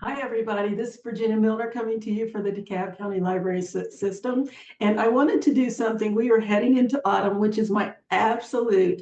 Hi, everybody. This is Virginia Milner coming to you for the DeKalb County Library System. And I wanted to do something. We are heading into autumn, which is my absolute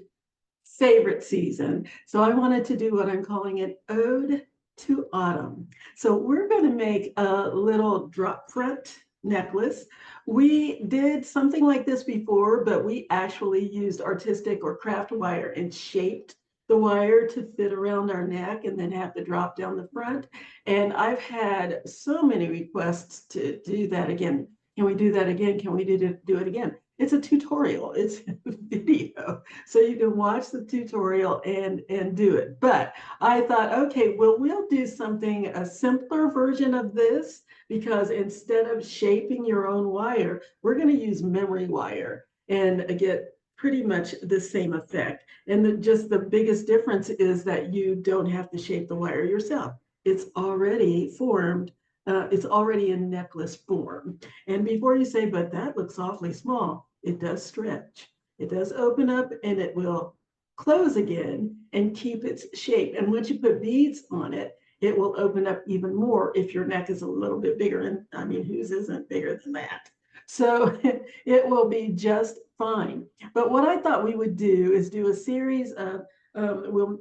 favorite season. So I wanted to do what I'm calling an ode to autumn. So we're going to make a little drop front necklace. We did something like this before, but we actually used artistic or craft wire and shaped the wire to fit around our neck and then have the drop down the front. And I've had so many requests to do that again. Can we do that again? Can we do it again? It's a tutorial, it's a video. So you can watch the tutorial and do it. But I thought, okay, well, we'll do something, a simpler version of this, because instead of shaping your own wire, we're going to use memory wire and get pretty much the same effect. And just the biggest difference is that you don't have to shape the wire yourself. It's already formed. It's already in necklace form. And before you say, but that looks awfully small, it does stretch. It does open up and it will close again and keep its shape. And once you put beads on it, it will open up even more if your neck is a little bit bigger. And I mean, whose isn't bigger than that? So it will be just fine. But what I thought we would do is do a series of we'll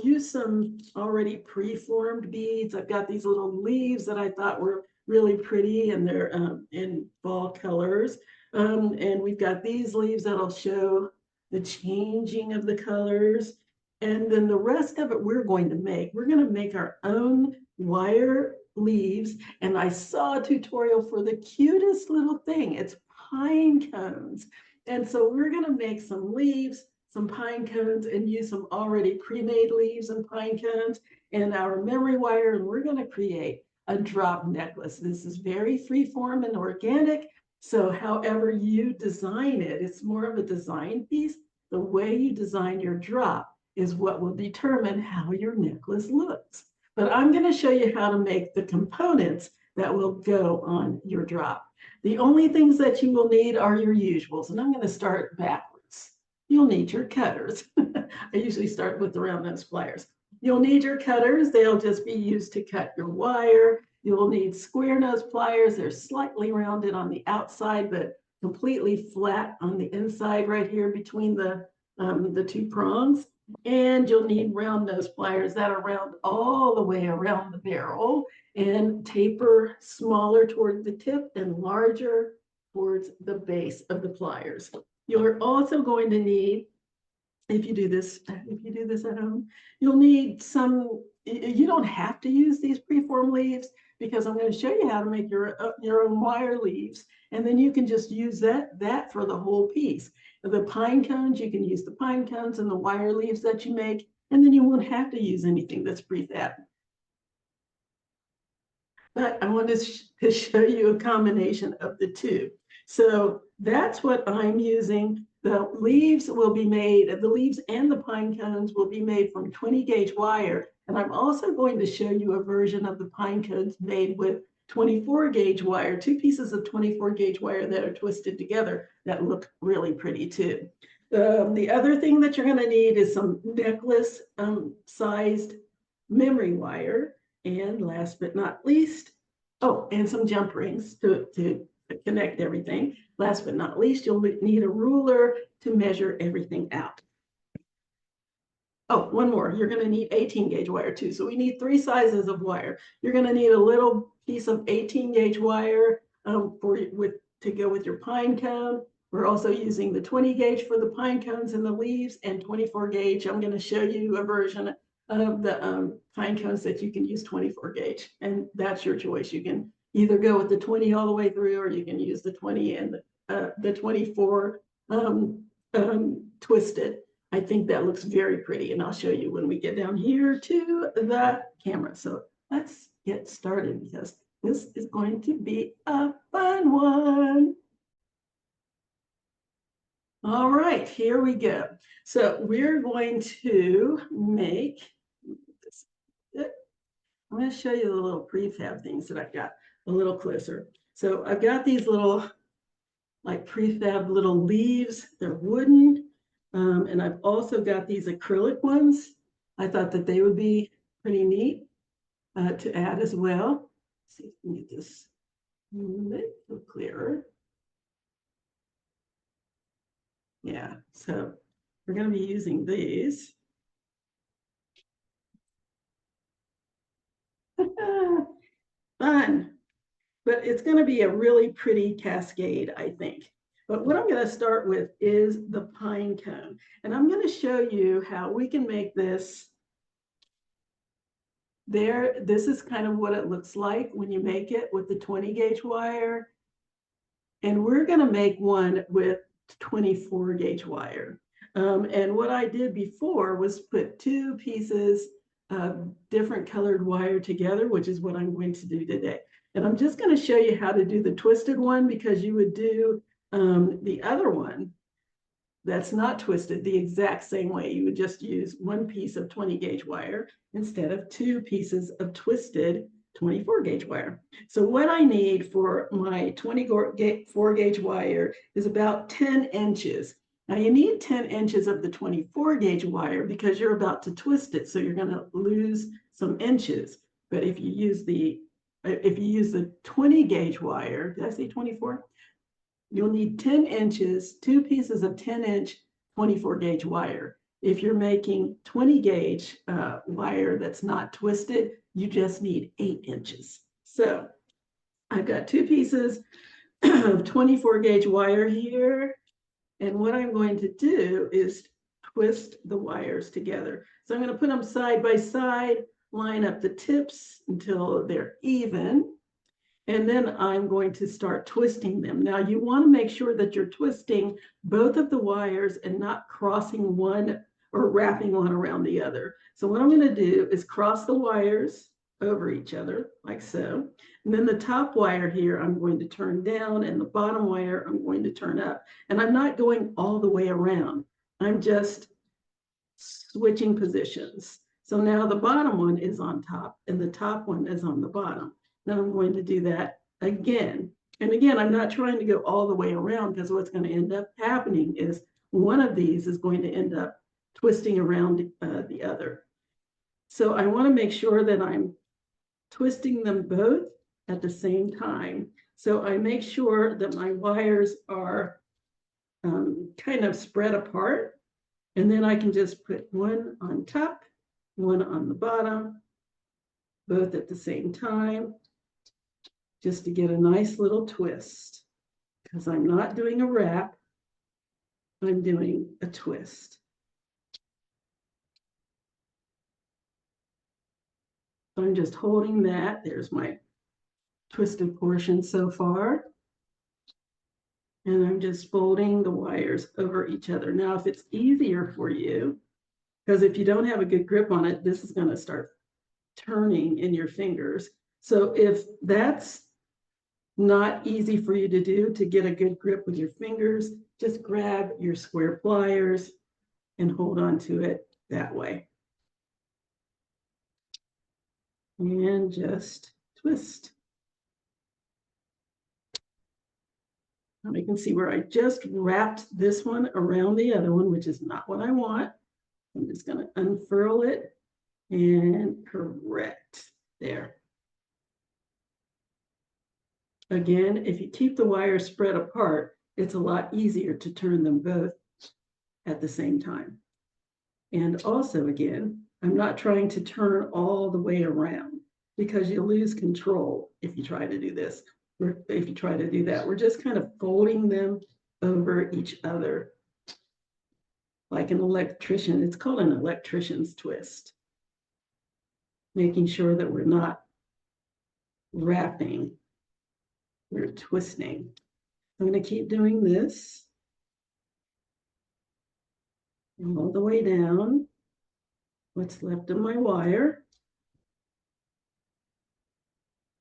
use some already pre-formed beads. I've got these little leaves that I thought were really pretty and they're in fall colors. And we've got these leaves that'll show the changing of the colors. And then the rest of it we're going to make our own wire leaves. And I saw a tutorial for the cutest little thing. It's pine cones. And so we're going to make some leaves, some pine cones, and use some already pre-made leaves and pine cones and our memory wire, and we're going to create a drop necklace. This is very free-form and organic, so however you design it, it's more of a design piece. The way you design your drop is what will determine how your necklace looks. But I'm going to show you how to make the components that will go on your drop. The only things that you will need are your usuals, and I'm going to start backwards. You'll need your cutters. I usually start with the round nose pliers. You'll need your cutters. They'll just be used to cut your wire. You'll need square nose pliers. They're slightly rounded on the outside, but completely flat on the inside right here between the two prongs. And you'll need round nose pliers that are round all the way around the barrel and taper smaller toward the tip and larger towards the base of the pliers. You're also going to need, if you do this at home, you'll need some, you don't have to use these preformed leaves because I'm going to show you how to make your own wire leaves. And then you can just use that for the whole piece. The pine cones, you can use the pine cones and the wire leaves that you make, and then you won't have to use anything that's prefab. But I want to show you a combination of the two. So that's what I'm using. The leaves will be made, the leaves and the pine cones will be made from 20 gauge wire. And I'm also going to show you a version of the pine cones made with 24 gauge wire, two pieces of 24 gauge wire that are twisted together that look really pretty too. The other thing that you're going to need is some necklace sized memory wire. And last but not least, oh, and some jump rings to connect everything. Last but not least, you'll need a ruler to measure everything out. Oh, one more. You're going to need 18 gauge wire too. So we need 3 sizes of wire. You're going to need a little piece of 18 gauge wire to go with your pine cone. We're also using the 20 gauge for the pine cones and the leaves, and 24 gauge. I'm going to show you a version of the pine cones that you can use 24 gauge, and that's your choice. You can either go with the 20 all the way through, or you can use the 20 and the 24 twisted. I think that looks very pretty, and I'll show you when we get down here to the camera. So let's get started because this is going to be a fun one. All right, here we go. So we're going to make this. I'm going to show you the little prefab things that I've got a little closer. So I've got these little like prefab little leaves. They're wooden. And I've also got these acrylic ones. I thought that they would be pretty neat. to add as well. Let's see if we can get this a little clearer. Yeah, so we're going to be using these. Fun. But it's going to be a really pretty cascade, I think. But what I'm going to start with is the pine cone. And I'm going to show you how we can make this there. This is kind of what it looks like when you make it with the 20 gauge wire. And we're going to make one with 24 gauge wire. And what I did before was put two pieces of different colored wire together, which is what I'm going to do today. And I'm just going to show you how to do the twisted one, because you would do the other one that's not twisted the exact same way. You would just use one piece of 20 gauge wire instead of two pieces of twisted 24 gauge wire. So what I need for my 24 gauge wire is about 10 inches. Now you need 10 inches of the 24 gauge wire because you're about to twist it, so you're going to lose some inches. But if you use the 20 gauge wire, did I say 24? You'll need 10 inches, two pieces of 10-inch 24 gauge wire. If you're making 20 gauge wire that's not twisted, you just need 8 inches. So I've got two pieces of 24 gauge wire here. And what I'm going to do is twist the wires together. So I'm going to put them side by side, line up the tips until they're even. And then I'm going to start twisting them. Now you want to make sure that you're twisting both of the wires and not crossing one or wrapping one around the other. So what I'm going to do is cross the wires over each other like so. And then the top wire here, I'm going to turn down, and the bottom wire, I'm going to turn up. And I'm not going all the way around. I'm just switching positions. So now the bottom one is on top and the top one is on the bottom. Now I'm going to do that again. And again, I'm not trying to go all the way around, because what's going to end up happening is one of these is going to end up twisting around the other. So I want to make sure that I'm twisting them both at the same time. So I make sure that my wires are kind of spread apart. And then I can just put one on top, one on the bottom, both at the same time, just to get a nice little twist, because I'm not doing a wrap, I'm doing a twist. I'm just holding that. There's my twisted portion so far. And I'm just folding the wires over each other. Now, if it's easier for you, because if you don't have a good grip on it, this is going to start turning in your fingers. So if that's not easy for you to do, to get a good grip with your fingers, just grab your square pliers and hold on to it that way. And just twist. Now you can see where I just wrapped this one around the other one, which is not what I want. I'm just going to unfurl it and correct there. Again, if you keep the wires spread apart, it's a lot easier to turn them both at the same time. And also, again, I'm not trying to turn all the way around, because you lose control if you try to do this. Or if you try to do that, we're just kind of folding them over each other like an electrician. It's called an electrician's twist. Making sure that we're not wrapping, we're twisting. I'm going to keep doing this all the way down what's left of my wire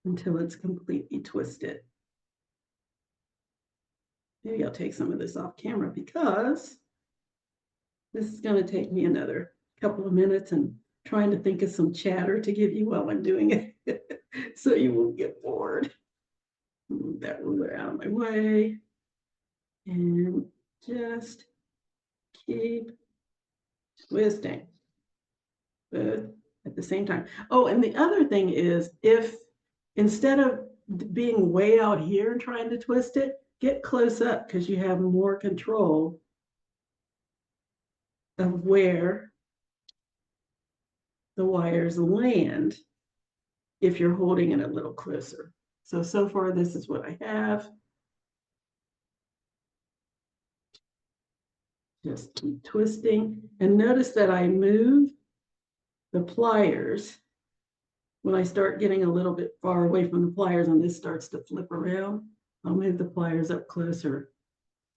until it's completely twisted. Maybe I'll take some of this off camera, because this is going to take me another couple of minutes, and trying to think of some chatter to give you while I'm doing it so you won't get bored. Move that ruler out of my way and just keep twisting. Good. at the same time. Oh, and the other thing is, if instead of being way out here and trying to twist it, get close up because you have more control of where the wires land if you're holding it a little closer. So far, this is what I have. Just keep twisting. And notice that I move the pliers when I start getting a little bit far away from the pliers and this starts to flip around. I'll move the pliers up closer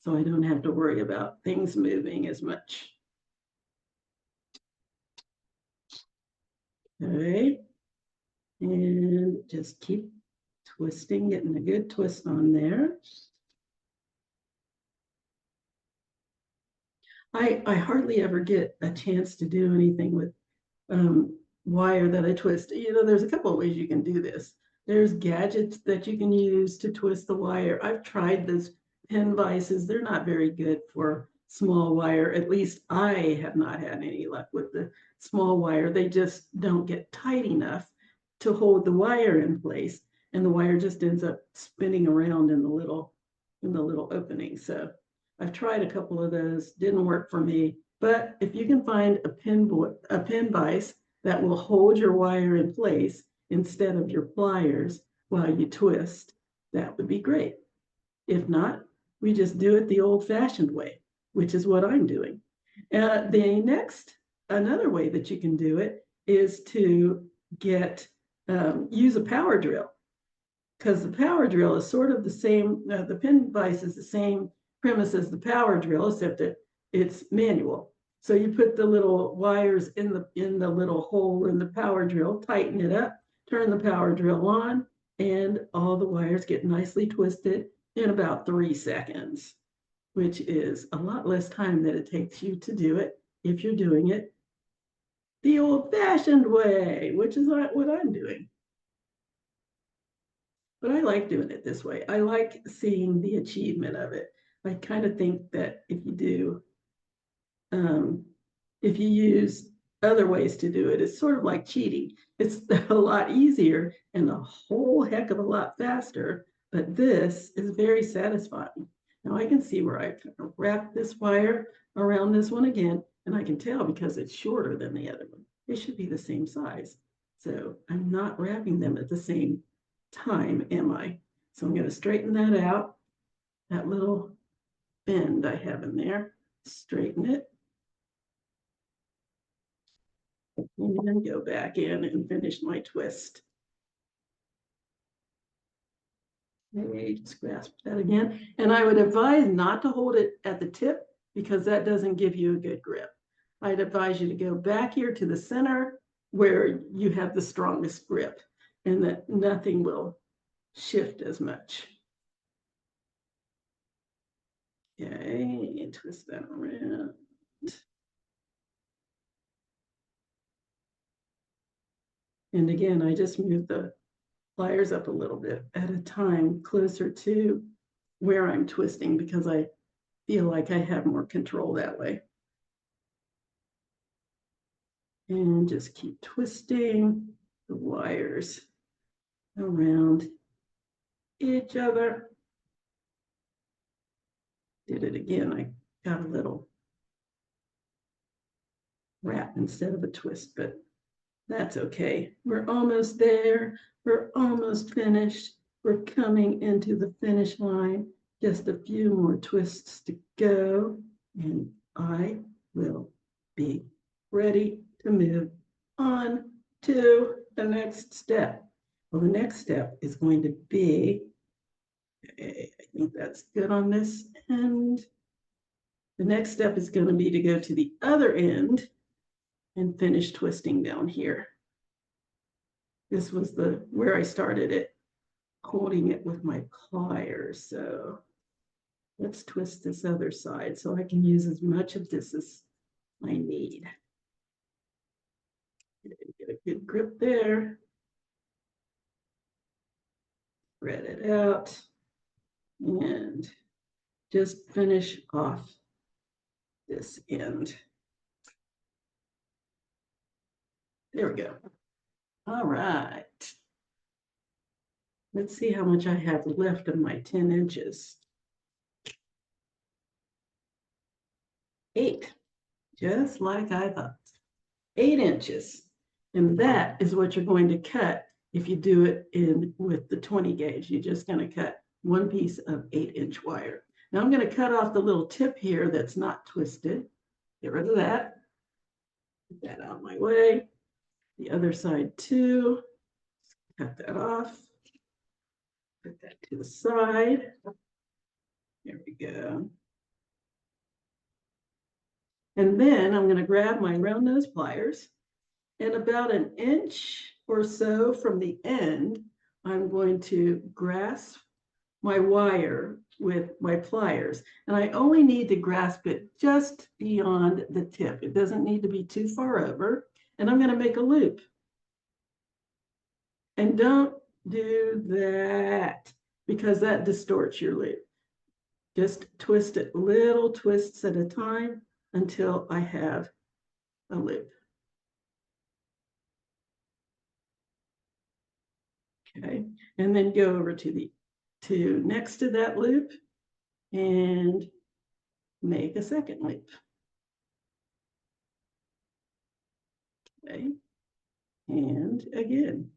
so I don't have to worry about things moving as much. Okay. And just keep twisting, getting a good twist on there. I hardly ever get a chance to do anything with wire that I twist. You know, there's a couple of ways you can do this. There's gadgets that you can use to twist the wire. I've tried those pin vices. They're not very good for small wire. At least I have not had any luck with the small wire. They just don't get tight enough to hold the wire in place. And the wire just ends up spinning around in the little opening. So I've tried a couple of those, didn't work for me. But if you can find a pin vise that will hold your wire in place instead of your pliers while you twist, that would be great. If not, we just do it the old-fashioned way, which is what I'm doing. Another way that you can do it is to use a power drill, because the power drill is sort of the same, the pin vise is the same premise as the power drill, except that it's manual. So you put the little wires in the little hole in the power drill, tighten it up, turn the power drill on, and all the wires get nicely twisted in about 3 seconds, which is a lot less time than it takes you to do it if you're doing it the old-fashioned way, which is what I'm doing. But I like doing it this way. I like seeing the achievement of it. I kind of think that if you use other ways to do it, it's sort of like cheating. It's a lot easier and a whole heck of a lot faster, but this is very satisfying. Now I can see where I wrap this wire around this one again, and I can tell because it's shorter than the other one. They should be the same size. So I'm not wrapping them at the same time, am I? So I'm going to straighten that out, that little bend I have in there, straighten it, and then go back in and finish my twist. Okay, just grasp that again. And I would advise not to hold it at the tip because that doesn't give you a good grip. I'd advise you to go back here to the center where you have the strongest grip and that nothing will shift as much. Okay, and twist that around. And again, I just move the pliers up a little bit at a time, closer to where I'm twisting because I feel like I have more control that way. And just keep twisting the wires around each other. Did it again. I got a little wrap instead of a twist, but that's okay. We're almost there. We're almost finished. We're coming into the finish line. Just a few more twists to go, and I will be ready to move on to the next step. Well, the next step is going to be, I think that's good on this end. The next step is going to be to go to the other end and finish twisting down here. This was where I started it, holding it with my pliers. So let's twist this other side so I can use as much of this as I need. Get a good grip there. Spread it out and just finish off this end. There we go. All right. Let's see how much I have left of my 10 inches. 8, just like I thought. 8 inches. And that is what you're going to cut if you do it in with the 20 gauge. You're just going to cut one piece of 8-inch wire. Now I'm going to cut off the little tip here that's not twisted. Get rid of that. Get that out of my way. The other side too. Cut that off. Put that to the side. There we go. And then I'm going to grab my round nose pliers, and about an inch or so from the end, I'm going to grasp my wire with my pliers. And I only need to grasp it just beyond the tip. It doesn't need to be too far over. And I'm going to make a loop. And don't do that because that distorts your loop. Just twist it little twists at a time until I have a loop. Okay, and then go over to next to that loop and make a second loop. Okay, and again.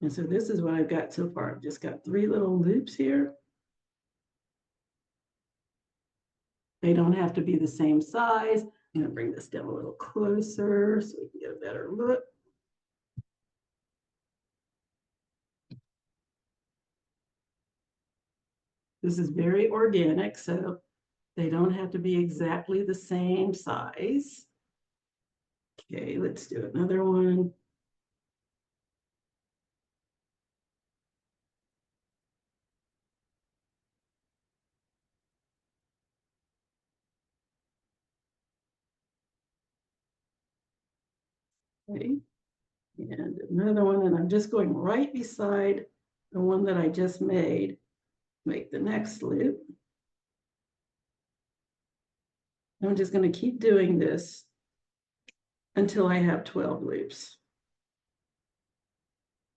And so this is what I've got so far. I've just got 3 little loops here. They don't have to be the same size. I'm going to bring this down a little closer so we can get a better look. This is very organic, so they don't have to be exactly the same size. Okay, let's do another one. Okay, and another one, and I'm just going right beside the one that I just made. Make the next loop. I'm just going to keep doing this until I have 12 loops.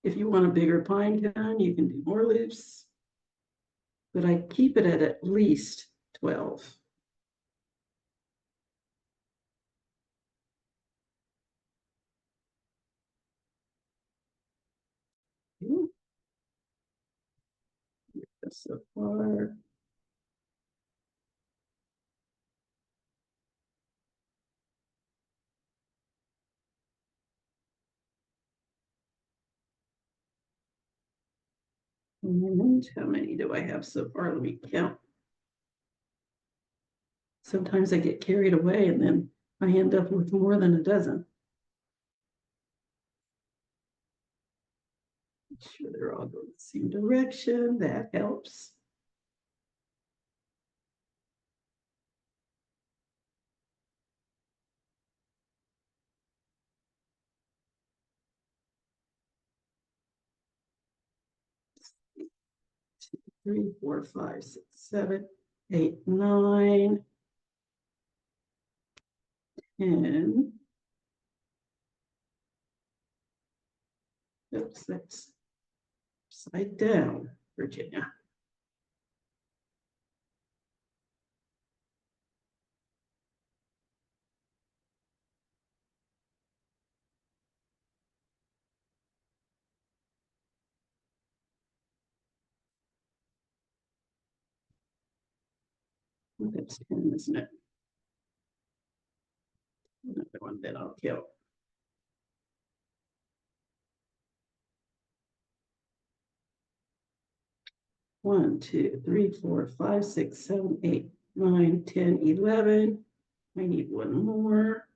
If you want a bigger pine cone, you can do more loops, but I keep it at least 12. So far. And how many do I have so far? Let me count. Sometimes I get carried away and then I end up with more than a dozen. Make sure they're all going the same direction. That helps. Three, four, five, six, 7, 8, 9, 10. Oops, that's upside down, Virginia. That's 10, isn't it? Another one that I'll kill. One, two, three, four, five, six, 7, 8, 9, 10, 11. I need one more.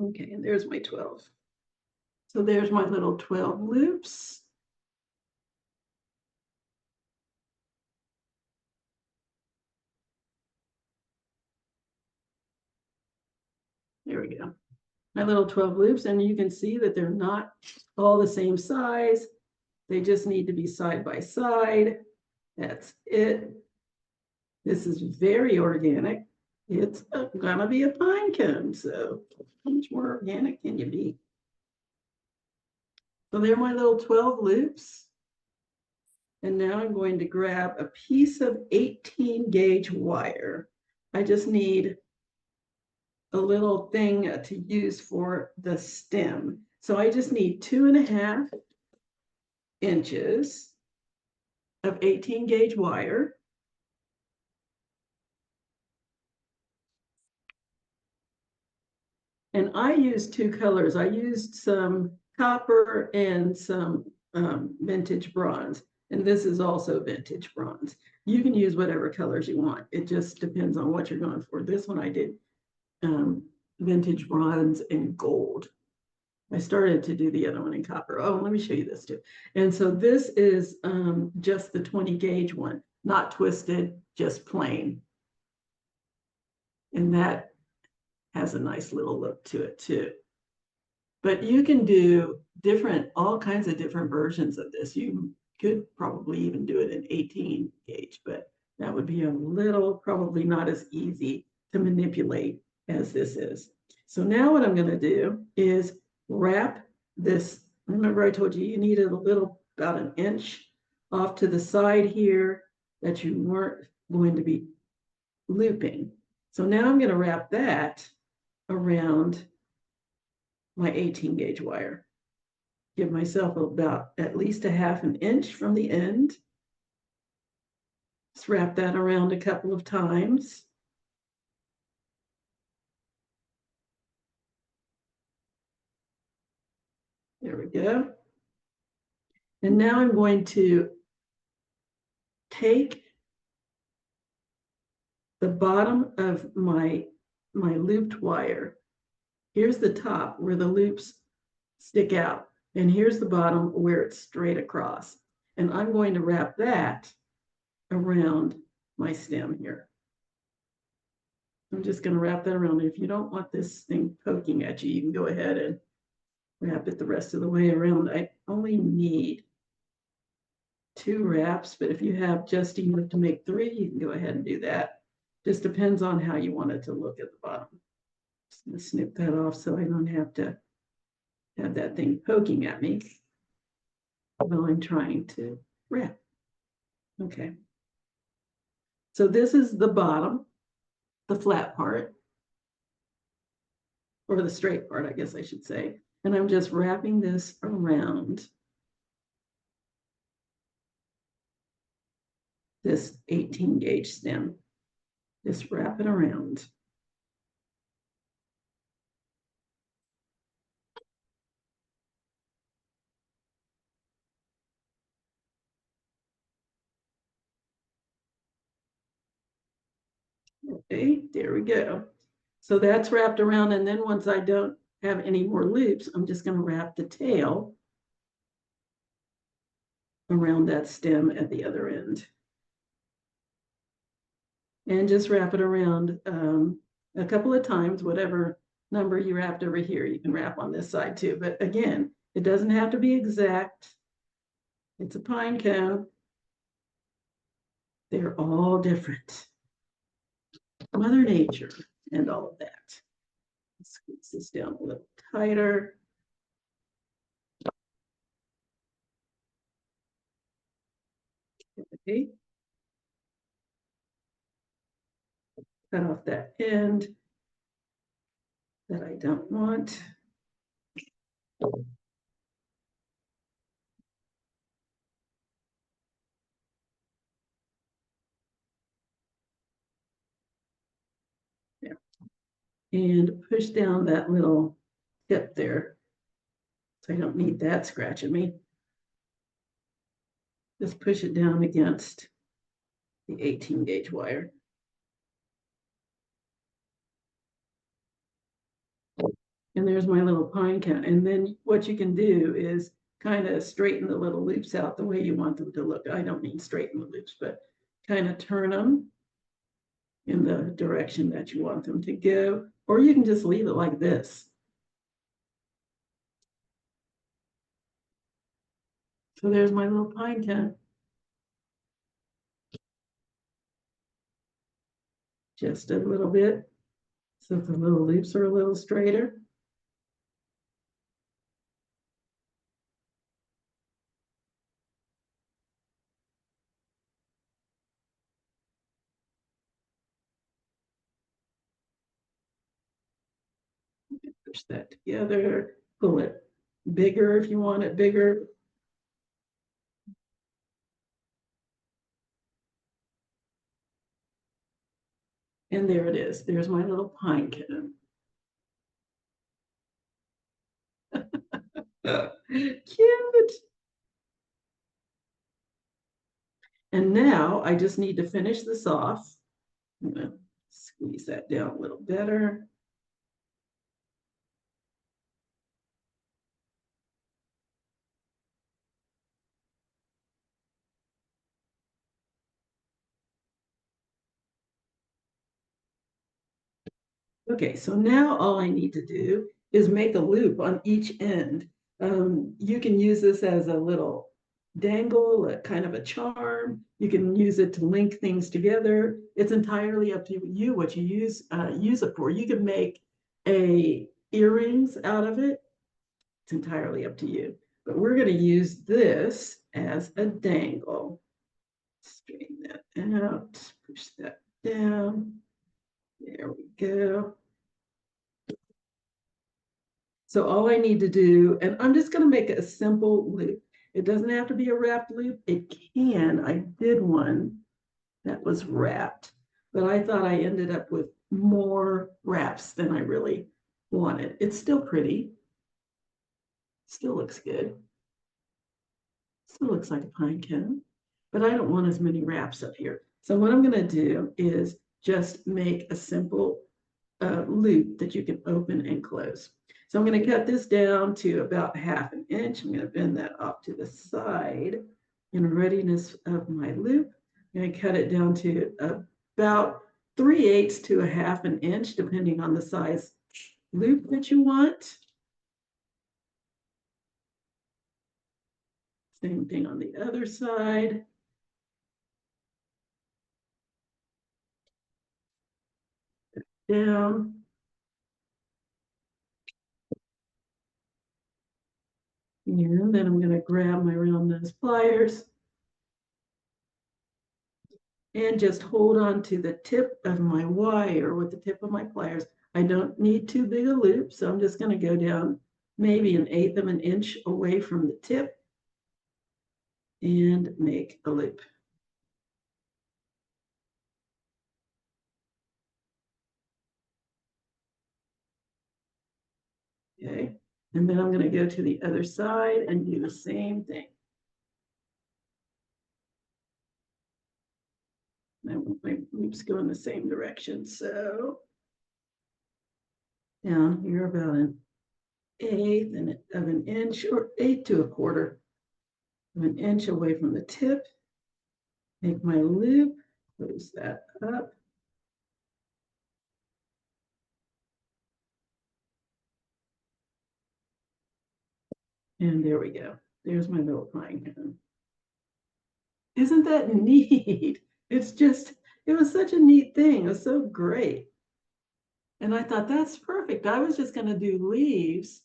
Okay, and there's my 12. So there's my little 12 loops. There we go. My little 12 loops, and you can see that they're not all the same size. They just need to be side by side. That's it. This is very organic. It's gonna be a pine cone, so how much more organic can you be? So there are my little 12 loops. And now I'm going to grab a piece of 18 gauge wire. I just need a little thing to use for the stem. So I just need 2.5 inches of 18 gauge wire. And I used 2 colors. I used some copper and some vintage bronze. And this is also vintage bronze. You can use whatever colors you want. It just depends on what you're going for. This one I did vintage bronze and gold. I started to do the other one in copper. Oh, let me show you this too. And so this is just the 20 gauge one, not twisted, just plain. And that has a nice little look to it too. But you can do all kinds of different versions of this. You could probably even do it in 18 gauge, but that would be a little, probably not as easy to manipulate as this is. So now what I'm going to do is wrap this. Remember I told you needed a little, about 1 inch off to the side here that you weren't going to be looping. So now I'm going to wrap that around my 18 gauge wire. Give myself about at least 1/2 inch from the end. Just wrap that around a couple of times. There we go. And now I'm going to take the bottom of my looped wire. Here's the top where the loops stick out, and here's the bottom where it's straight across. And I'm going to wrap that around my stem here. I'm just going to wrap that around. If you don't want this thing poking at you, you can go ahead and wrap it the rest of the way around. I only need 2 wraps, but if you have just enough to make 3, you can go ahead and do that. Just depends on how you want it to look at the bottom. Just going to snip that off so I don't have to have that thing poking at me while I'm trying to wrap. Okay. So this is the bottom, the flat part, or the straight part, I guess I should say. And I'm just wrapping this around this 18 gauge stem. Just wrap it around. Okay, there we go. So that's wrapped around, and then once I don't have any more loops, I'm just going to wrap the tail around that stem at the other end. And just wrap it around a couple of times, whatever number you wrapped over here, you can wrap on this side too. But again, it doesn't have to be exact. It's a pine cone. They're all different. Mother Nature and all of that. Squeeze this down a little tighter. Okay. Cut off that end that I don't want. There. And push down that little tip there. So I don't need that scratching me. Just push it down against the 18 gauge wire. And there's my little pine cone. And then what you can do is kind of straighten the little loops out the way you want them to look. I don't mean straighten the loops, but kind of turn them in the direction that you want them to go. Or you can just leave it like this. So there's my little pine cone. Just a little bit, so the little loops are a little straighter. Push that together, pull it bigger if you want it bigger. And there it is. There's my little pine cone. Cute. And now I just need to finish this off. I'm gonna squeeze that down a little better. Okay, so now all I need to do is make a loop on each end. You can use this as a little dangle, a kind of a charm. You can use it to link things together. It's entirely up to you what you use it for. You can make a earrings out of it. It's entirely up to you. But we're going to use this as a dangle. Straighten that out, push that down. There we go. So all I need to do, and I'm just going to make a simple loop. It doesn't have to be a wrapped loop. It can. I did one that was wrapped, but I thought I ended up with more wraps than I really wanted. It's still pretty. Still looks good. Still looks like a pine cone, but I don't want as many wraps up here. So what I'm going to do is just make a simple loop that you can open and close. So I'm going to cut this down to about 1/2 inch. I'm going to bend that off to the side in readiness of my loop. I'm going to cut it down to about 3/8 to 1/2 inch, depending on the size loop that you want. Same thing on the other side. Down. And then I'm going to grab my round nose pliers and just hold on to the tip of my wire with the tip of my pliers. I don't need too big a loop, so I'm just going to go down maybe 1/8 of an inch away from the tip and make a loop. Okay, and then I'm going to go to the other side and do the same thing. I want my loops go in the same direction, so down here about 1/8 of an inch, or 1/8 to 1/4 of an inch away from the tip. Make my loop, close that up. And there we go. There's my little pine cone. Isn't that neat? It's just, it was such a neat thing. It was so great. And I thought, that's perfect. I was just going to do leaves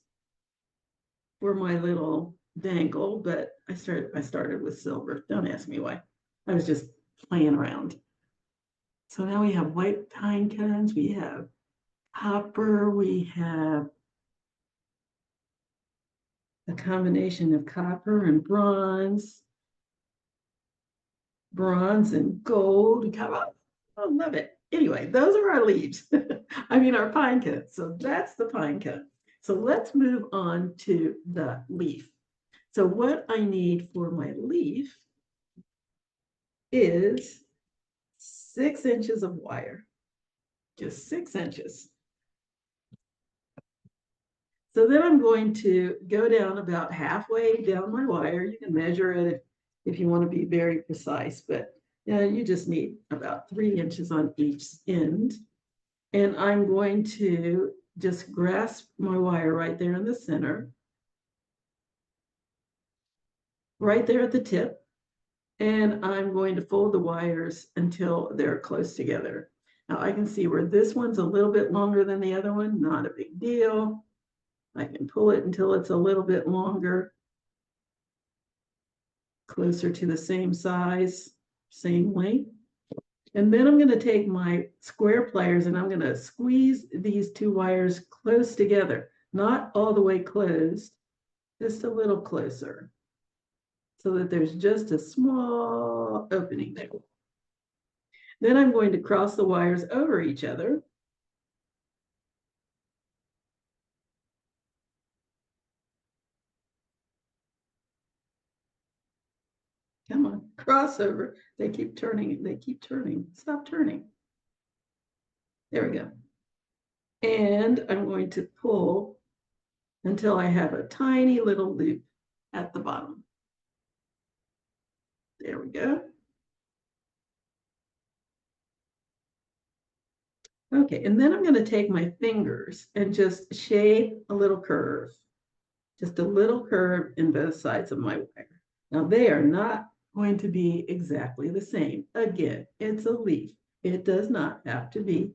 for my little dangle, but I started with silver. Don't ask me why. I was just playing around. So now we have white pine cones, we have copper, we have a combination of copper and bronze and gold. I love it. Anyway, those are our leaves. I mean, our pine cones. So that's the pine cone. So let's move on to the leaf. So what I need for my leaf is 6 inches of wire, just 6 inches. So then I'm going to go down about halfway down my wire. You can measure it if you want to be very precise, but you just need about 3 inches on each end. And I'm going to just grasp my wire right there in the center, right there at the tip. And I'm going to fold the wires until they're close together. Now I can see where this one's a little bit longer than the other one, not a big deal. I can pull it until it's a little bit longer, closer to the same size, same length. And then I'm going to take my square pliers and I'm going to squeeze these two wires close together, not all the way closed, just a little closer, so that there's just a small opening there. Then I'm going to cross the wires over each other. Come on, crossover. They keep turning, they keep turning. Stop turning. There we go. And I'm going to pull until I have a tiny little loop at the bottom. There we go. Okay, and then I'm going to take my fingers and just shape a little curve, just a little curve in both sides of my wire. Now they are not going to be exactly the same. Again, it's a leaf. It does not have to be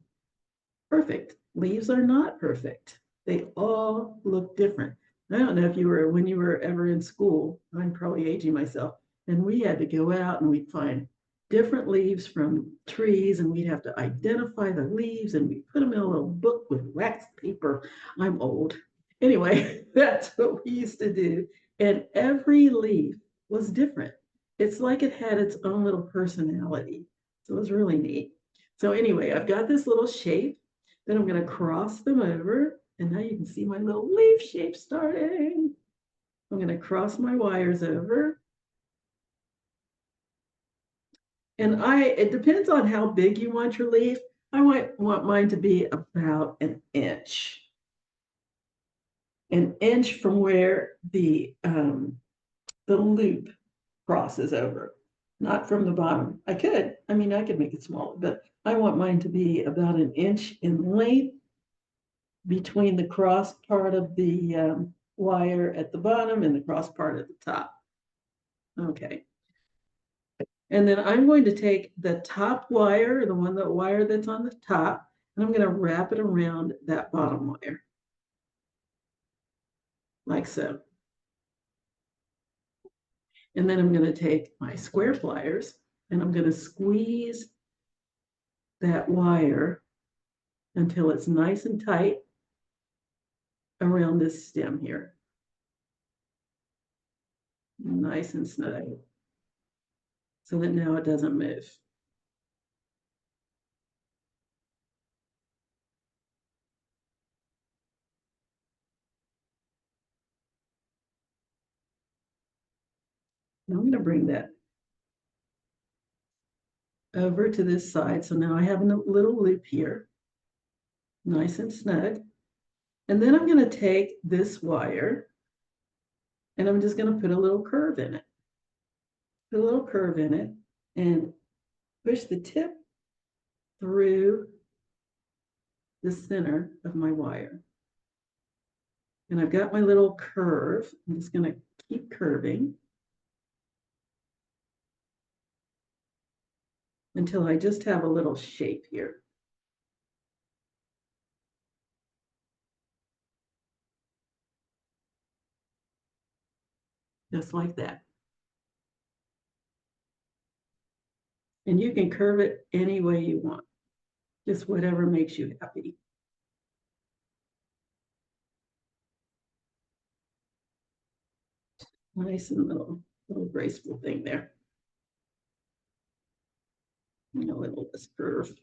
perfect. Leaves are not perfect. They all look different. I don't know if you were, when you were ever in school, I'm probably aging myself, and we had to go out and we'd find different leaves from trees, and we'd have to identify the leaves, and we put them in a little book with wax paper. I'm old. Anyway, that's what we used to do. And every leaf was different. It's like it had its own little personality. So it was really neat. So anyway, I've got this little shape. Then I'm going to cross them over. And now you can see my little leaf shape starting. I'm going to cross my wires over. And it depends on how big you want your leaf. I want mine to be about an inch. An inch from where the loop crosses over, not from the bottom. I could make it smaller, but I want mine to be about an inch in length between the cross part of the wire at the bottom and the cross part at the top. Okay. And then I'm going to take the top wire, the wire that's on the top, and I'm going to wrap it around that bottom wire, like so. And then I'm going to take my square pliers and I'm going to squeeze that wire until it's nice and tight around this stem here. Nice and snug, so that now it doesn't move. Now I'm going to bring that over to this side. So now I have a little loop here, nice and snug. And then I'm going to take this wire and I'm just going to put a little curve in it. Put a little curve in it and push the tip through the center of my wire. And I've got my little curve. I'm just going to keep curving until I just have a little shape here. Just like that. And you can curve it any way you want, just whatever makes you happy. Nice and little graceful thing there. A little less curve.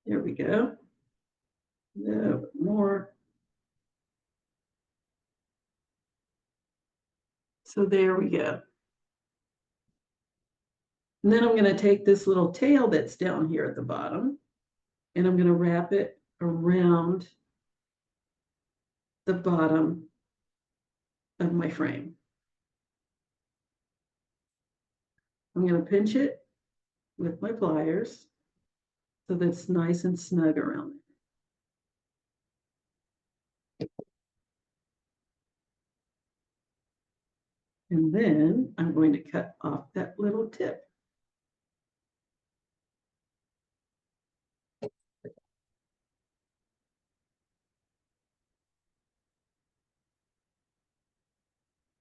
There we go. A little bit more. So there we go. And then I'm going to take this little tail that's down here at the bottom, and I'm going to wrap it around the bottom of my frame. I'm going to pinch it with my pliers so that it's nice and snug around it. And then I'm going to cut off that little tip.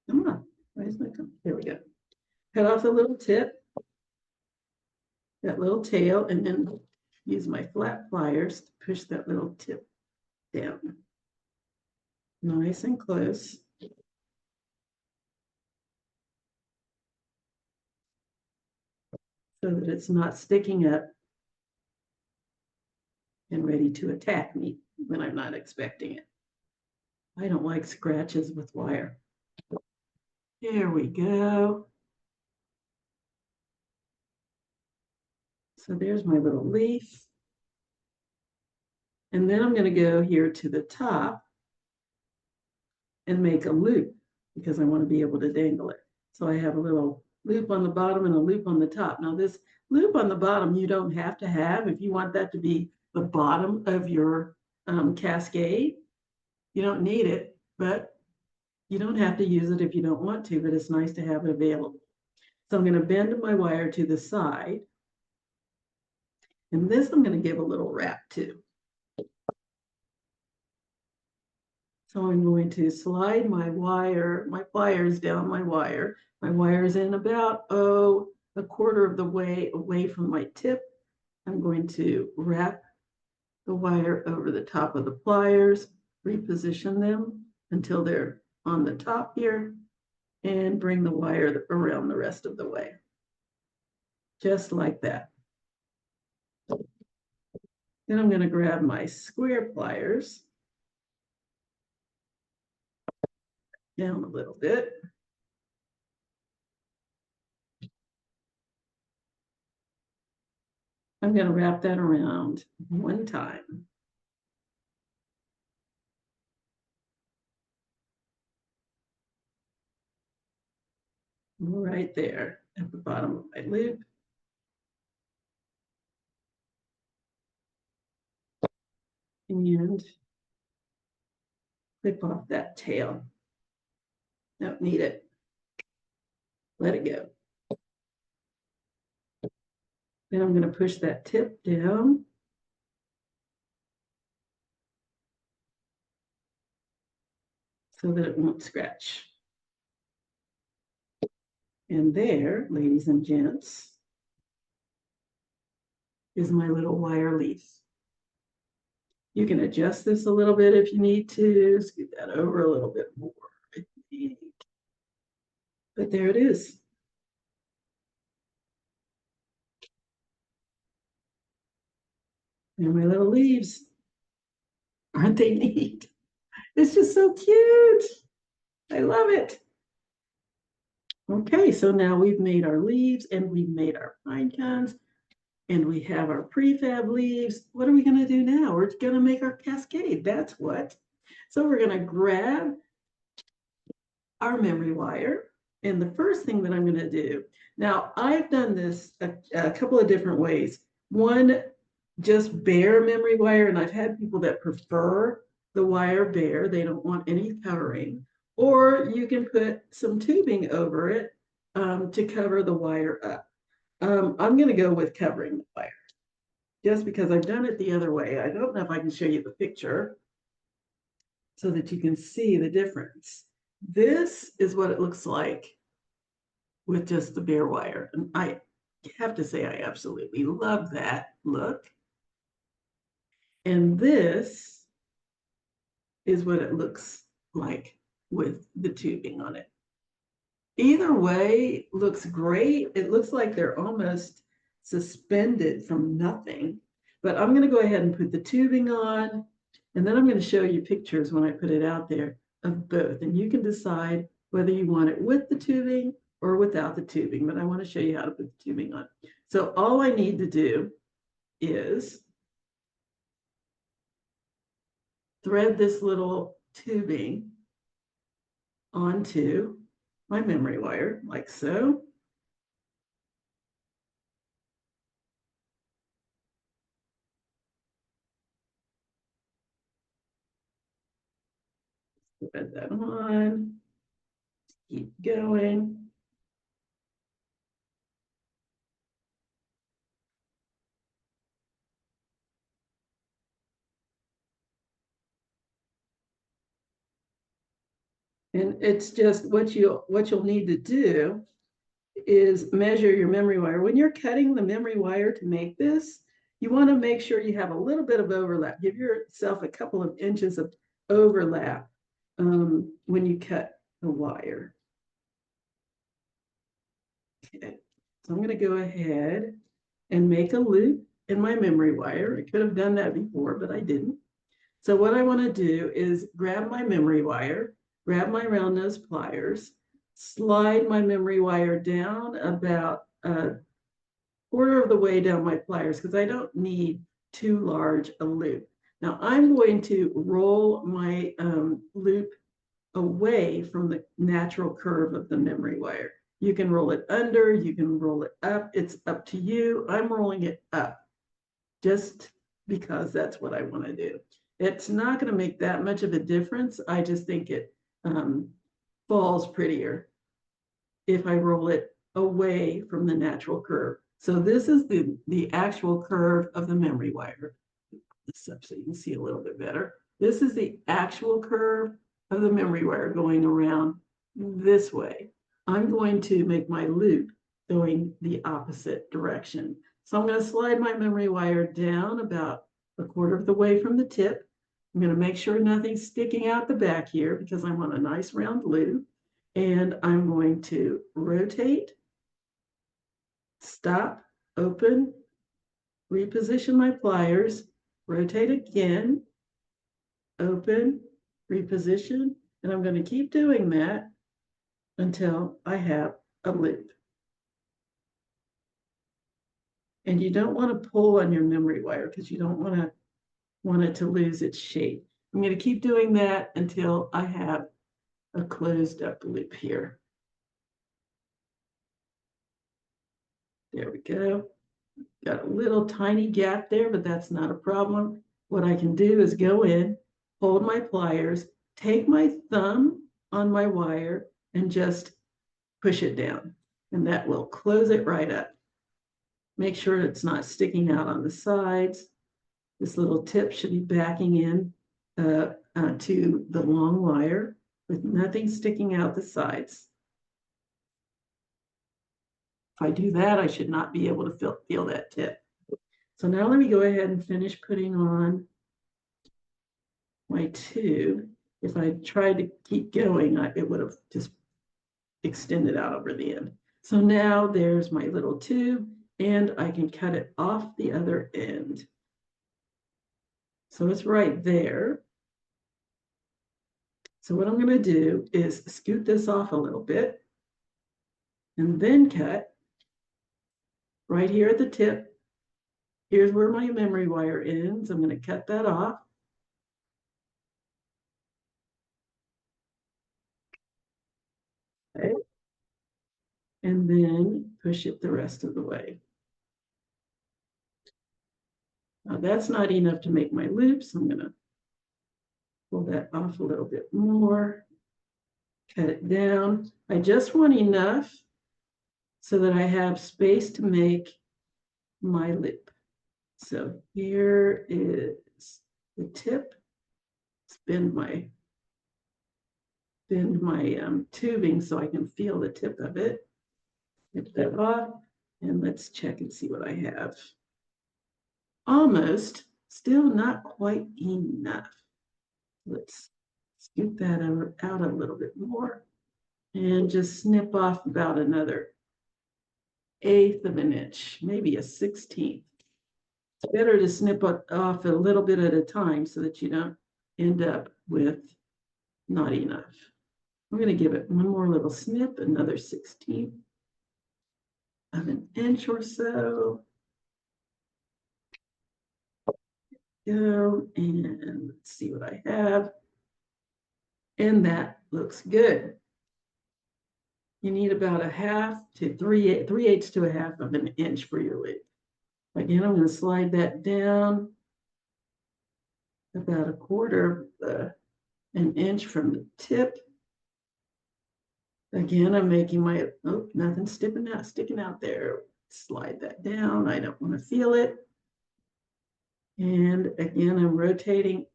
Come on, why isn't it coming? There we go. Cut off the little tip, that little tail, and then use my flat pliers to push that little tip down. Nice and close. So that it's not sticking up and ready to attack me when I'm not expecting it. I don't like scratches with wire. There we go. So there's my little leaf. And then I'm going to go here to the top and make a loop because I want to be able to dangle it. So I have a little loop on the bottom and a loop on the top. Now this loop on the bottom you don't have to have if you want that to be the bottom of your cascade. You don't need it, but you don't have to use it if you don't want to, but it's nice to have it available. So I'm going to bend my wire to the side. And this I'm going to give a little wrap to. So I'm going to slide my pliers down my wire. My wire is in about, a quarter of the way away from my tip. I'm going to wrap the wire over the top of the pliers, reposition them until they're on the top here, and bring the wire around the rest of the way. Just like that. Then I'm going to grab my square pliers down a little bit. I'm going to wrap that around one time. Right there at the bottom of my loop. And clip off that tail. Don't need it. Let it go. Then I'm going to push that tip down. So that it won't scratch. And there, ladies and gents, is my little wire leaf. You can adjust this a little bit if you need to, scoot that over a little bit more. But there it is. And my little leaves. Aren't they neat? It's just so cute. I love it. Okay, so now we've made our leaves and we've made our pine cones and we have our prefab leaves. What are we going to do now? We're going to make our cascade. That's what. So we're going to grab our memory wire. And the first thing that I'm going to do, now I've done this a couple of different ways. One, just bare memory wire, and I've had people that prefer the wire bare. They don't want any covering. Or you can put some tubing over it to cover the wire up. I'm going to go with covering the wire just because I've done it the other way. I don't know if I can show you the picture so that you can see the difference. This is what it looks like with just the bare wire. And I have to say, I absolutely love that look. And this is what it looks like with the tubing on it. Either way looks great. It looks like they're almost suspended from nothing. But I'm going to go ahead and put the tubing on, and then I'm going to show you pictures when I put it out there of both. And you can decide whether you want it with the tubing or without the tubing, but I want to show you how to put the tubing on. So all I need to do is thread this little tubing onto my memory wire, like so. Put that on, keep going. And it's just what you'll need to do is measure your memory wire. When you're cutting the memory wire to make this, you want to make sure you have a little bit of overlap. Give yourself a couple of inches of overlap when you cut the wire. Okay, so I'm going to go ahead and make a loop in my memory wire. I could have done that before, but I didn't. So what I want to do is grab my memory wire, grab my round nose pliers, slide my memory wire down about a quarter of the way down my pliers because I don't need too large a loop. Now I'm going to roll my loop away from the natural curve of the memory wire. You can roll it under, you can roll it up. It's up to you. I'm rolling it up just because that's what I want to do. It's not going to make that much of a difference. I just think it falls prettier if I roll it away from the natural curve. So this is the actual curve of the memory wire. This up so you can see a little bit better. This is the actual curve of the memory wire going around this way. I'm going to make my loop going the opposite direction. So I'm going to slide my memory wire down about a quarter of the way from the tip. I'm going to make sure nothing's sticking out the back here because I want a nice round loop. And I'm going to rotate, stop, open, reposition my pliers, rotate again, open, reposition, and I'm going to keep doing that until I have a loop. And you don't want to pull on your memory wire because you don't want it to lose its shape. I'm going to keep doing that until I have a closed up loop here. There we go. Got a little tiny gap there, but that's not a problem. What I can do is go in, hold my pliers, take my thumb on my wire and just push it down. And that will close it right up. Make sure it's not sticking out on the sides. This little tip should be backing in to the long wire with nothing sticking out the sides. If I do that, I should not be able to feel that tip. So now let me go ahead and finish putting on my tube. If I tried to keep going, it would have just extended out over the end. So now there's my little tube and I can cut it off the other end. So it's right there. So what I'm going to do is scoot this off a little bit and then cut right here at the tip. Here's where my memory wire ends. I'm going to cut that off. Okay. And then push it the rest of the way. Now that's not enough to make my loops. I'm going to pull that off a little bit more, cut it down. I just want enough so that I have space to make my loop. So here is the tip. Bend my tubing so I can feel the tip of it. Get that off, and let's check and see what I have. Almost, still not quite enough. Let's scoot that out a little bit more and just snip off about another 1/8 of an inch, maybe a 1/16. It's better to snip off a little bit at a time so that you don't end up with not enough. I'm going to give it one more little snip, another 1/16 of an inch or so. Go and let's see what I have. And that looks good. You need about a half to 3/8 to a half of an inch for your loop. Again, I'm going to slide that down about a quarter of an inch from the tip. Again, I'm making my, oh, nothing's sticking out there. Slide that down. I don't want to feel it. And again, I'm rotating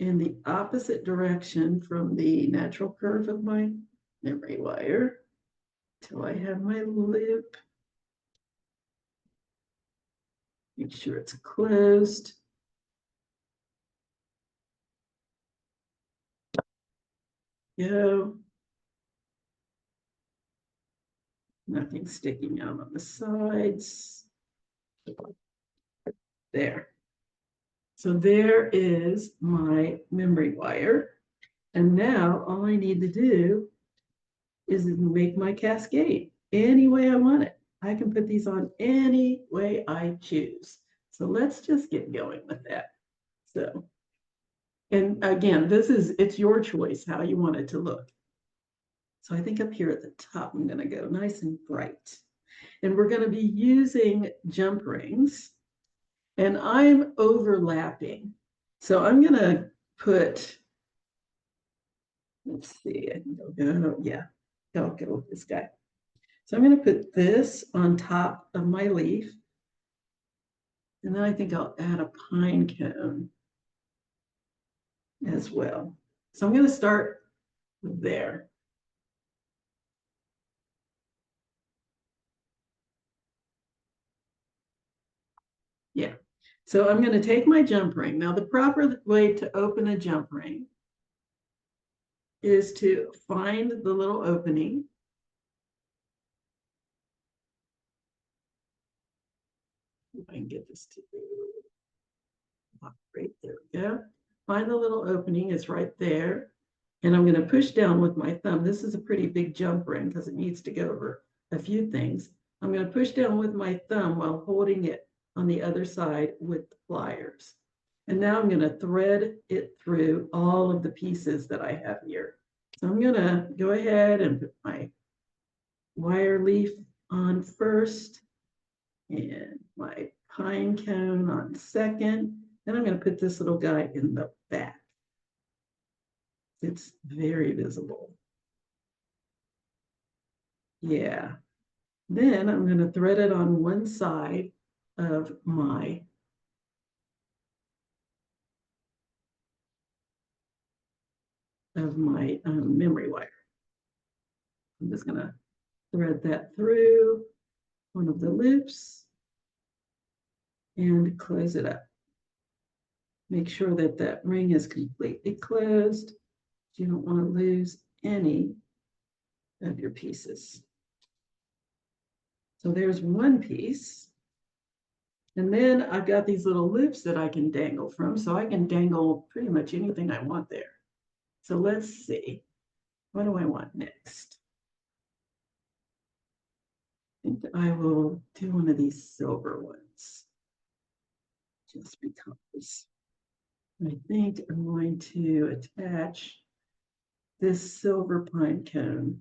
in the opposite direction from the natural curve of my memory wire till I have my loop. Make sure it's closed. Go. Nothing sticking out on the sides. There. So there is my memory wire. And now all I need to do is make my cascade any way I want it. I can put these on any way I choose. So let's just get going with that. So, and again, it's your choice how you want it to look. So I think up here at the top, I'm going to go nice and bright. And we're going to be using jump rings. And I'm overlapping. So I'm going to put, let's see, I think I'll go, yeah, I'll go with this guy. So I'm going to put this on top of my leaf. And then I think I'll add a pine cone as well. So I'm going to start there. Yeah. So I'm going to take my jump ring. Now, the proper way to open a jump ring is to find the little opening. If I can get this to right there we go. Find the little opening, it's right there. And I'm going to push down with my thumb. This is a pretty big jump ring because it needs to go over a few things. I'm going to push down with my thumb while holding it on the other side with the pliers. And now I'm going to thread it through all of the pieces that I have here. So I'm going to go ahead and put my wire leaf on first and my pine cone on second. Then I'm going to put this little guy in the back. It's very visible. Yeah. Then I'm going to thread it on one side of my memory wire. I'm just going to thread that through one of the loops and close it up. Make sure that that ring is completely closed. You don't want to lose any of your pieces. So there's one piece. And then I've got these little loops that I can dangle from. So I can dangle pretty much anything I want there. So let's see. What do I want next? I think I will do one of these silver ones. Just because I think I'm going to attach this silver pine cone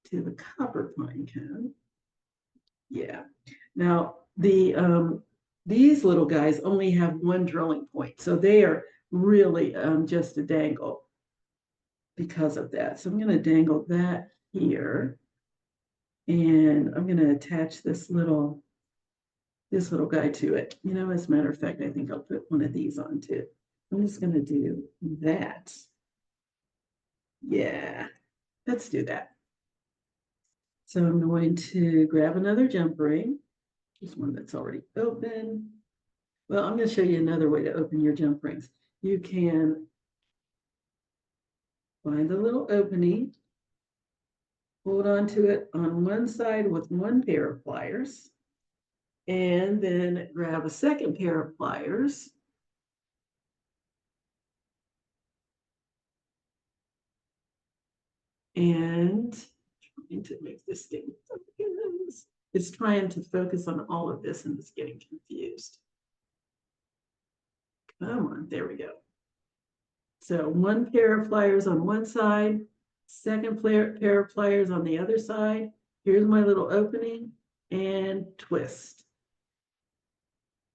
to the copper pine cone. Yeah. Now these little guys only have one drilling point, so they are really just a dangle because of that. So I'm going to dangle that here, and I'm going to attach this little guy to it. You know, as a matter of fact, I think I'll put one of these on too. I'm just going to do that. Yeah, let's do that. So I'm going to grab another jump ring. There's one that's already open. Well, I'm going to show you another way to open your jump rings. You can find the little opening, hold on to it on one side with one pair of pliers, and then grab a second pair of pliers and trying to make this thing focus. It's trying to focus on all of this and it's getting confused. Come on, there we go. So one pair of pliers on one side, second pair of pliers on the other side. Here's my little opening and twist.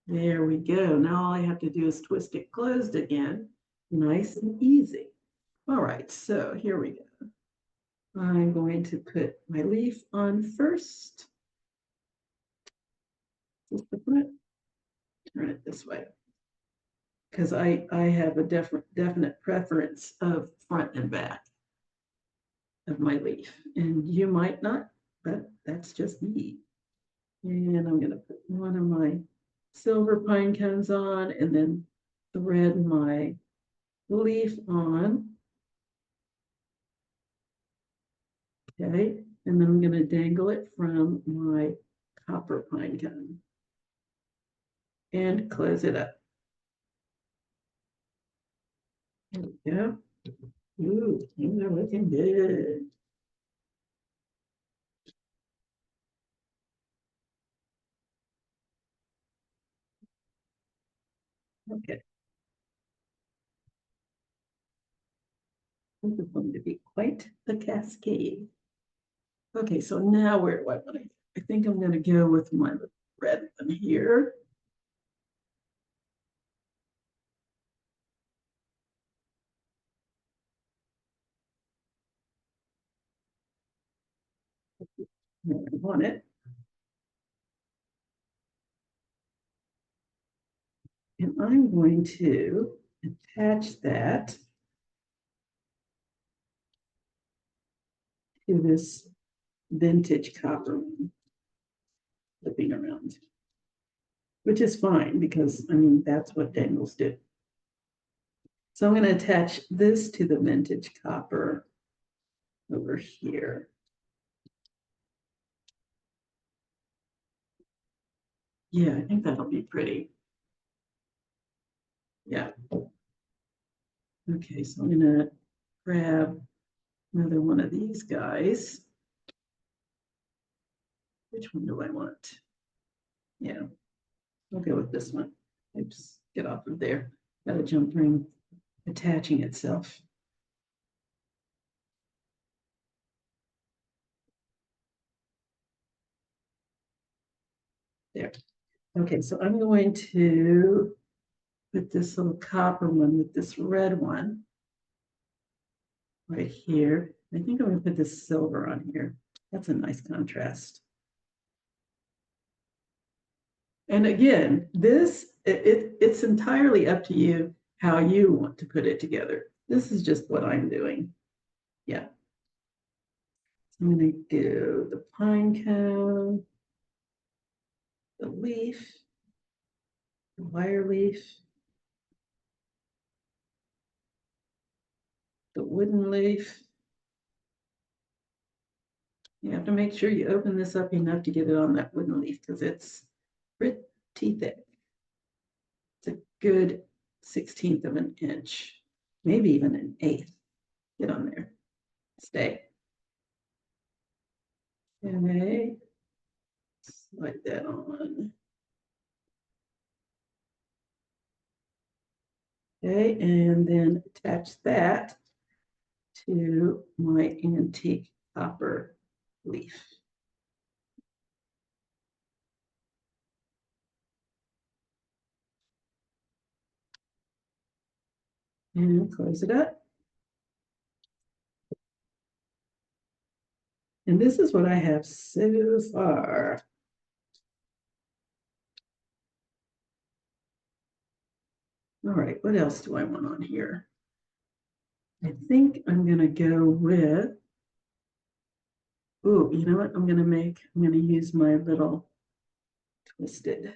There we go. Now all I have to do is twist it closed again. Nice and easy. All right, so here we go. I'm going to put my leaf on first. Just the front. Turn it this way. Because I have a definite preference of front and back of my leaf. And you might not, but that's just me. And I'm going to put one of my silver pine cones on and then thread my leaf on. Okay, and then I'm going to dangle it from my copper pine cone and close it up. There we go. Ooh, things are looking good. Okay. This is going to be quite the cascade. Okay, so now where do I want to? I think I'm going to go with my red one here. Where I want it. And I'm going to attach that to this vintage copper one, flipping around, which is fine because, I mean, that's what dangles do. So I'm going to attach this to the vintage copper over here. Yeah, I think that'll be pretty. Yeah. Okay, so I'm going to grab another one of these guys. Which one do I want? Yeah, I'll go with this one. Oops, get off of there. Got a jump ring attaching itself. There. Okay, so I'm going to put this little copper one with this red one right here. I think I'm going to put this silver on here. That's a nice contrast. And again, this, it's entirely up to you how you want to put it together. This is just what I'm doing. Yeah. So I'm going to do the pine cone, the leaf, the wire leaf, the wooden leaf. You have to make sure you open this up enough to get it on that wooden leaf because it's pretty thick. It's a good 1/16 of an inch, maybe even an eighth. Get on there. Stay. Okay. Slide that on. Okay, and then attach that to my antique copper leaf. And close it up. And this is what I have so far. All right, what else do I want on here? I think I'm gonna go with, oh, you know what I'm gonna use my little twisted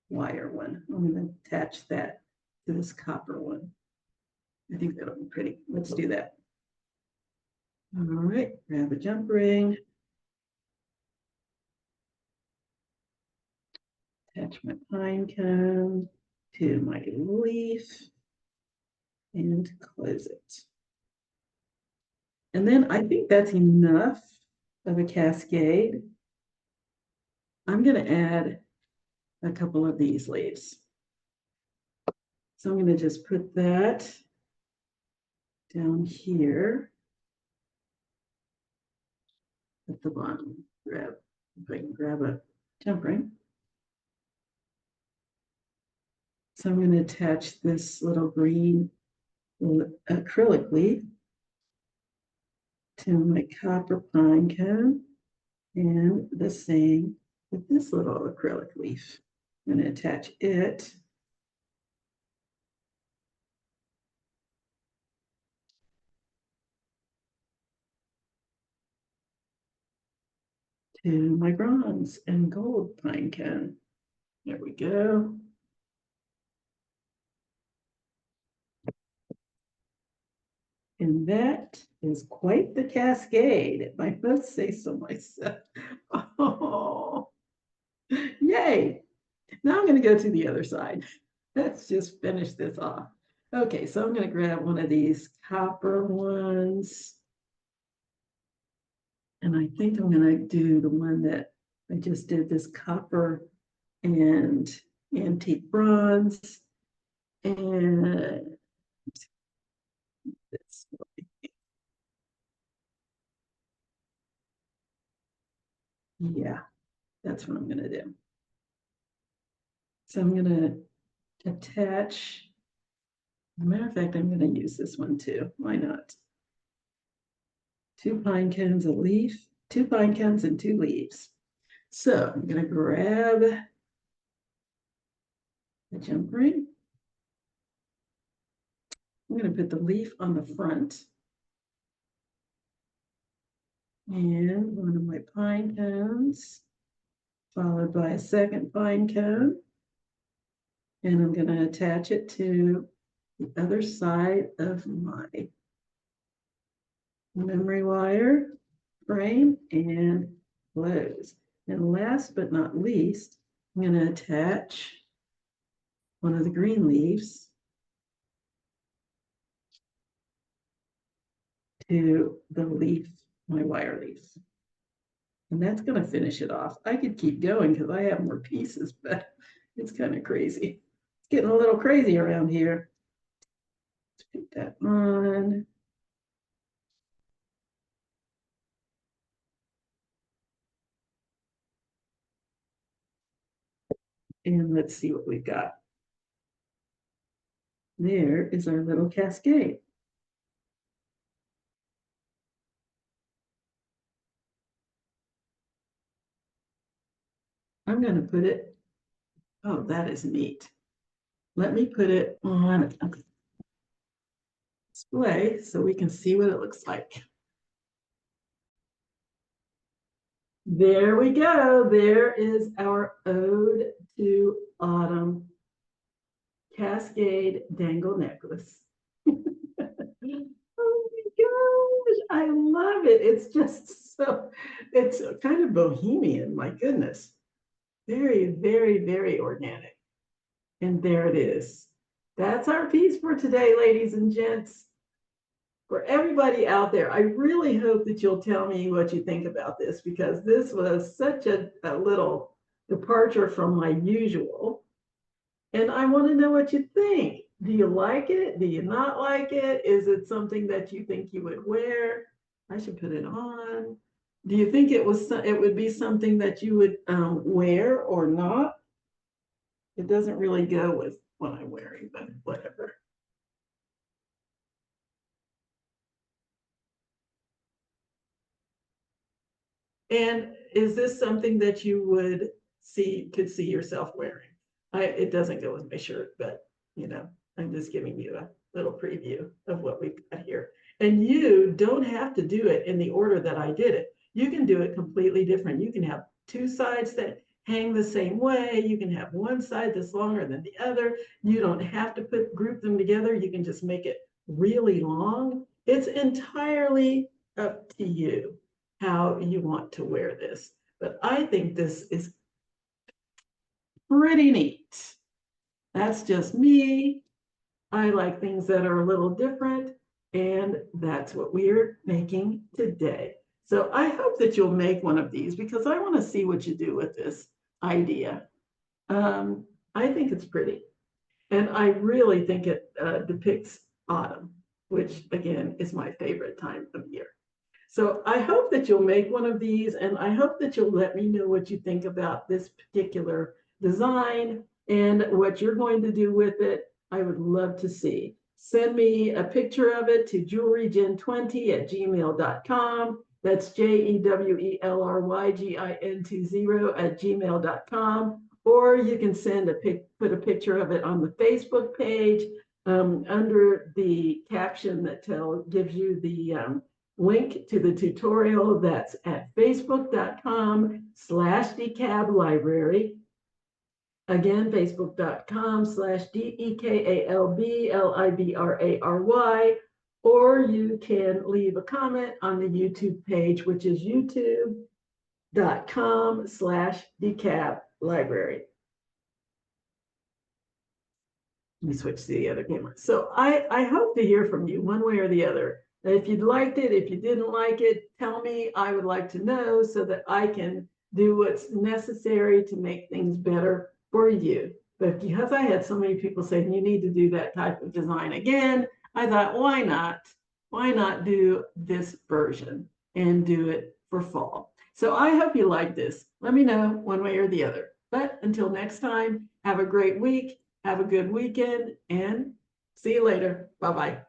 wire one. I'm gonna attach that to this copper one. I think that'll be pretty. Let's do that. All right, grab a jump ring. Attach my pine cone to my leaf and close it. And then I think that's enough of a cascade. I'm going to add a couple of these leaves. So I'm going to just put that down here at the bottom. Grab, if I can grab a jump ring. So I'm going to attach this little green acrylic leaf to my copper pine cone, and the same with this little acrylic leaf. I'm going to attach it to my bronze and gold pine cone. There we go. And that is quite the cascade, if I must say so myself. Oh, yay. Now I'm going to go to the other side. Let's just finish this off. Okay, so I'm going to grab one of these copper ones. And I think I'm going to do the one that I just did, this copper and antique bronze. And this. Yeah, that's what I'm going to do. So I'm going to attach, as a matter of fact, I'm going to use this one too. Why not? 2 pine cones, a leaf, 2 pine cones and 2 leaves. So I'm going to grab the jump ring. I'm going to put the leaf on the front. And one of my pine cones, followed by a second pine cone. And I'm going to attach it to the other side of my memory wire frame and close. And last but not least, I'm going to attach one of the green leaves to the leaf, my wire leaf. And that's going to finish it off. I could keep going because I have more pieces, but it's kind of crazy. It's getting a little crazy around here. Let's put that on. And let's see what we've got. There is our little cascade. I'm going to put it, oh, that is neat. Let me put it on a display so we can see what it looks like. There we go. There is our Ode to Autumn Cascade Dangle Necklace. Oh my gosh, I love it. It's just so, it's kind of bohemian, my goodness. Very, very, very organic. And there it is. That's our piece for today, ladies and gents. For everybody out there, I really hope that you'll tell me what you think about this, because this was such a little departure from my usual. And I want to know what you think. Do you like it? Do you not like it? Is it something that you think you would wear? I should put it on. Do you think it would be something that you would wear or not? It doesn't really go with what I'm wearing, but whatever. And is this something that you could see yourself wearing? It doesn't go with my shirt, but I'm just giving you a little preview of what we've got here. And you don't have to do it in the order that I did it. You can do it completely different. You can have 2 sides that hang the same way. You can have one side that's longer than the other. You don't have to group them together. You can just make it really long. It's entirely up to you how you want to wear this. But I think this is pretty neat. That's just me. I like things that are a little different, and that's what we're making today. So I hope that you'll make one of these, because I want to see what you do with this idea. I think it's pretty, and I really think it depicts autumn. which again is my favorite time of year. So I hope that you'll make one of these, and I hope that you'll let me know what you think about this particular design and what you're going to do with it. I would love to see. Send me a picture of it to jewelrygen20@gmail.com. That's JEWELRYGIN20@gmail.com. Or you can put a picture of it on the Facebook page under the caption that gives you the link to the tutorial. That's at facebook.com/DeKalb library. Again, facebook.com/DeKalb or you can leave a comment on the YouTube page, which is youtube.com/DeKalb library. Let me switch to the other camera. So I hope to hear from you one way or the other. If you liked it, if you didn't like it, tell me. I would like to know so that I can do what's necessary to make things better for you. But because I had so many people saying you need to do that type of design again, I thought, why not? Why not do this version and do it for fall? So I hope you like this. Let me know one way or the other. But until next time, have a great week, have a good weekend, and see you later. Bye-bye.